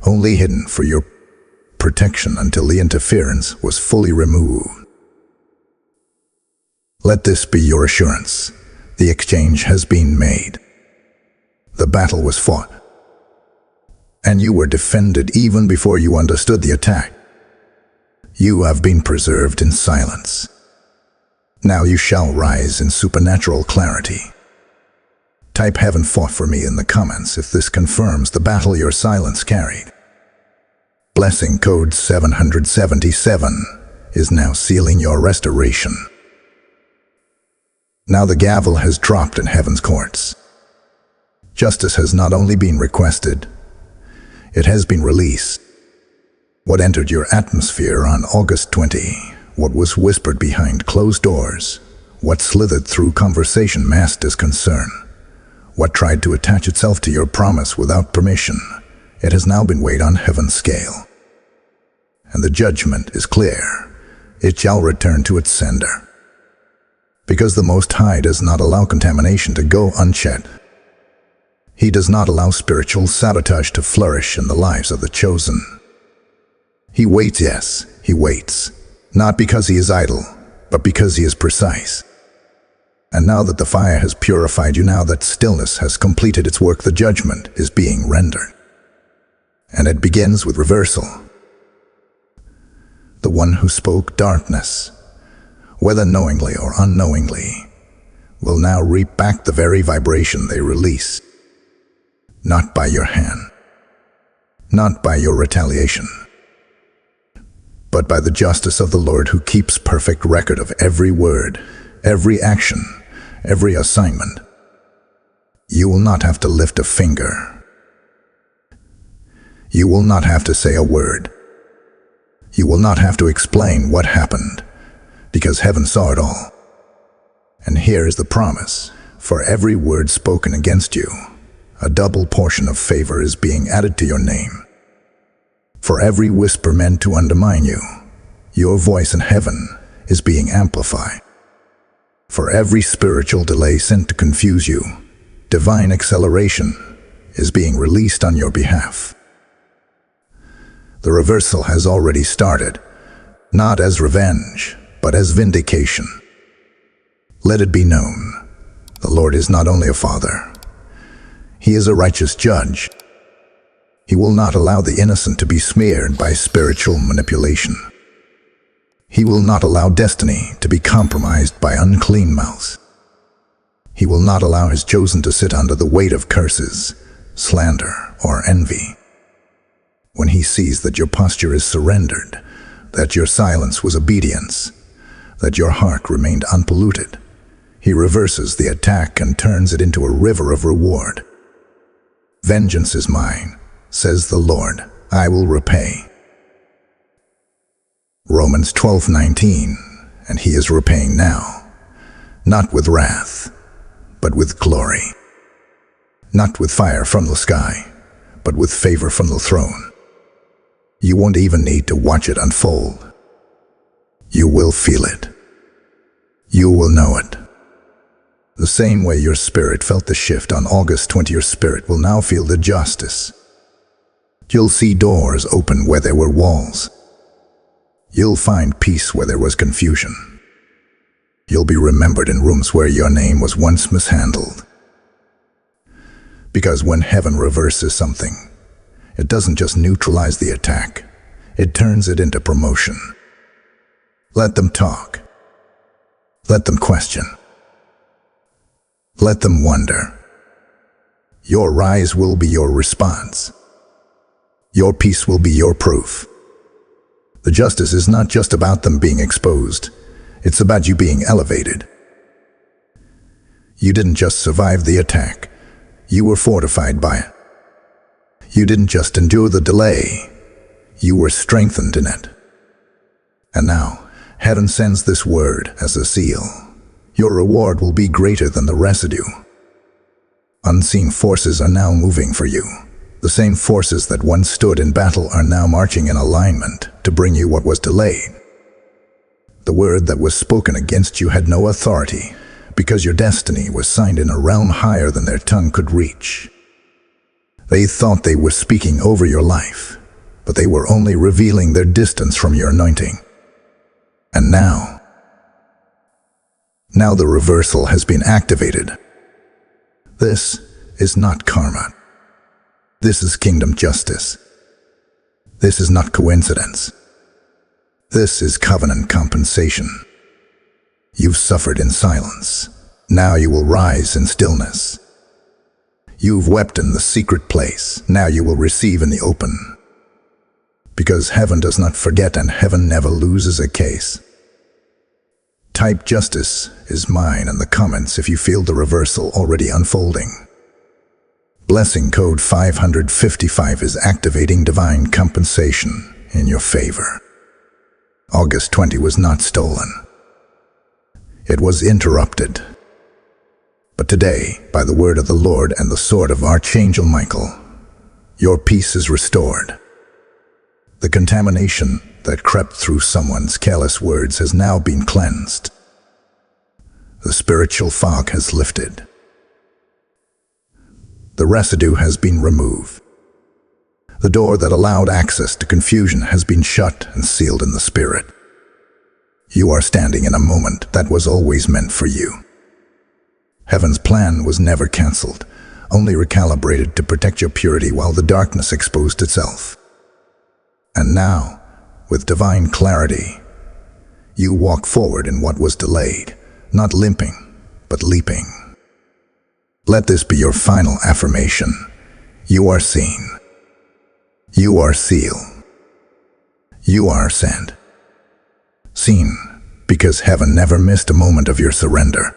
only hidden for your protection until the interference was fully removed. Let this be your assurance. The exchange has been made. The battle was fought, and you were defended even before you understood the attack. You have been preserved in silence. Now you shall rise in supernatural clarity. Type "Heaven fought for me" in the comments if this confirms the battle your silence carried. Blessing code 777 is now sealing your restoration. Now the gavel has dropped in heaven's courts. Justice has not only been requested, it has been released. What entered your atmosphere on August 20, what was whispered behind closed doors, what slithered through conversation masked as concern, what tried to attach itself to your promise without permission, it has now been weighed on heaven's scale. And the judgment is clear. It shall return to its sender. Because the Most High does not allow contamination to go unchecked. He does not allow spiritual sabotage to flourish in the lives of the chosen. He waits, yes, he waits, not because he is idle, but because he is precise. And now that the fire has purified you, now that stillness has completed its work, the judgment is being rendered. And it begins with reversal. The one who spoke darkness, whether knowingly or unknowingly, will now reap back the very vibration they release. Not by your hand, not by your retaliation, but by the justice of the Lord, who keeps perfect record of every word, every action, every assignment. You will not have to lift a finger. You will not have to say a word. You will not have to explain what happened, because heaven saw it all. And here is the promise: for every word spoken against you, a double portion of favor is being added to your name. For every whisper meant to undermine you, your voice in heaven is being amplified. For every spiritual delay sent to confuse you, divine acceleration is being released on your behalf. The reversal has already started, not as revenge, but as vindication. Let it be known, the Lord is not only a Father, He is a righteous judge. He will not allow the innocent to be smeared by spiritual manipulation. He will not allow destiny to be compromised by unclean mouths. He will not allow His chosen to sit under the weight of curses, slander, or envy. When He sees that your posture is surrendered, that your silence was obedience, that your heart remained unpolluted, He reverses the attack and turns it into a river of reward. Vengeance is mine, says the Lord, I will repay. Romans 12:19, and He is repaying now, not with wrath, but with glory. Not with fire from the sky, but with favor from the throne. You won't even need to watch it unfold. You will feel it. You will know it. The same way your spirit felt the shift on August 20, your spirit will now feel the justice. You'll see doors open where there were walls. You'll find peace where there was confusion. You'll be remembered in rooms where your name was once mishandled. Because when heaven reverses something, it doesn't just neutralize the attack, it turns it into promotion. Let them talk. Let them question. Let them wonder. Your rise will be your response. Your peace will be your proof. The justice is not just about them being exposed, it's about you being elevated. You didn't just survive the attack, you were fortified by it. You didn't just endure the delay, you were strengthened in it. And now, heaven sends this word as a seal. Your reward will be greater than the residue. Unseen forces are now moving for you. The same forces that once stood in battle are now marching in alignment to bring you what was delayed. The word that was spoken against you had no authority, because your destiny was signed in a realm higher than their tongue could reach. They thought they were speaking over your life, but they were only revealing their distance from your anointing. And now the reversal has been activated. This is not karma. This is kingdom justice. This is not coincidence. This is covenant compensation. You've suffered in silence. Now you will rise in stillness. You've wept in the secret place. Now you will receive in the open. Because heaven does not forget and heaven never loses a case. Type justice is mine in the comments if you feel the reversal already unfolding. Blessing code 555 is activating divine compensation in your favor. August 20 was not stolen. It was interrupted. But today, by the word of the Lord and the sword of Archangel Michael, your peace is restored. The contamination that crept through someone's careless words has now been cleansed. The spiritual fog has lifted. The residue has been removed. The door that allowed access to confusion has been shut and sealed in the spirit. You are standing in a moment that was always meant for you. Heaven's plan was never canceled, only recalibrated to protect your purity while the darkness exposed itself. And now, with divine clarity, you walk forward in what was delayed, not limping, but leaping. Let this be your final affirmation. You are seen. You are sealed. You are sent. Seen, because heaven never missed a moment of your surrender.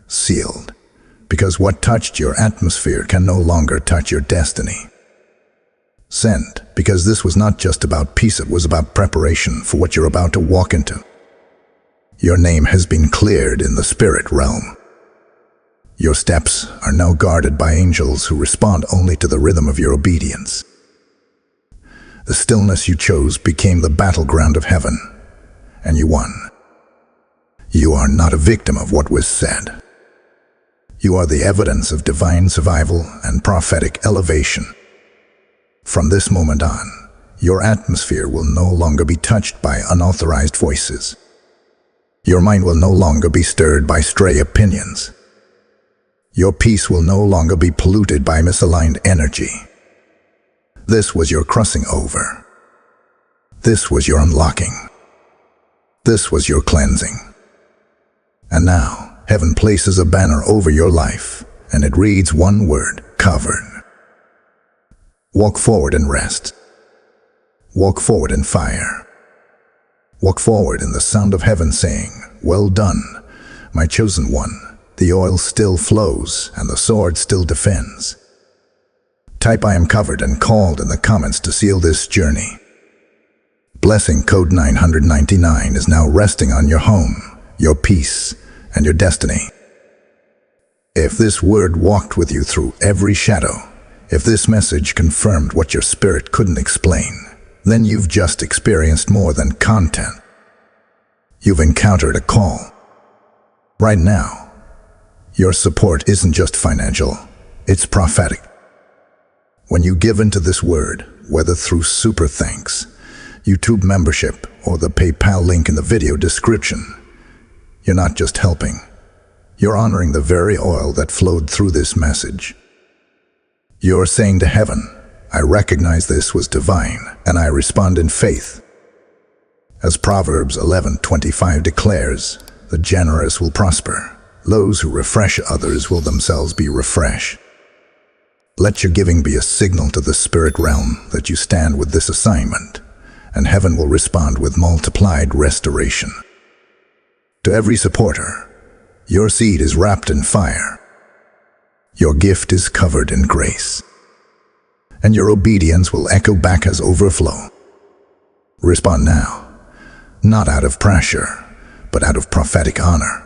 Sealed, because what touched your atmosphere can no longer touch your destiny. Sent, because this was not just about peace, it was about preparation for what you're about to walk into. Your name has been cleared in the spirit realm. Your steps are now guarded by angels who respond only to the rhythm of your obedience. The stillness you chose became the battleground of heaven, and you won. You are not a victim of what was said. You are the evidence of divine survival and prophetic elevation. From this moment on, your atmosphere will no longer be touched by unauthorized voices. Your mind will no longer be stirred by stray opinions. Your peace will no longer be polluted by misaligned energy. This was your crossing over. This was your unlocking. This was your cleansing. And now, heaven places a banner over your life, and it reads one word: covered. Walk forward and rest. Walk forward in fire. Walk forward in the sound of heaven saying, "Well done, my chosen one." The oil still flows and the sword still defends. Type "I am covered" and called in the comments to seal this journey. Blessing code 999 is now resting on your home, your peace, and your destiny. If this word walked with you through every shadow, if this message confirmed what your spirit couldn't explain, then you've just experienced more than content. You've encountered a call. Right now, your support isn't just financial, it's prophetic. When you give into this word, whether through super thanks, YouTube membership, or the PayPal link in the video description, you're not just helping, you're honoring the very oil that flowed through this message. You're saying to heaven, "I recognize this was divine, and I respond in faith." As Proverbs 11:25 declares, "The generous will prosper. Those who refresh others will themselves be refreshed." Let your giving be a signal to the spirit realm that you stand with this assignment, and heaven will respond with multiplied restoration. To every supporter, your seed is wrapped in fire. Your gift is covered in grace, and your obedience will echo back as overflow. Respond now, not out of pressure, but out of prophetic honor.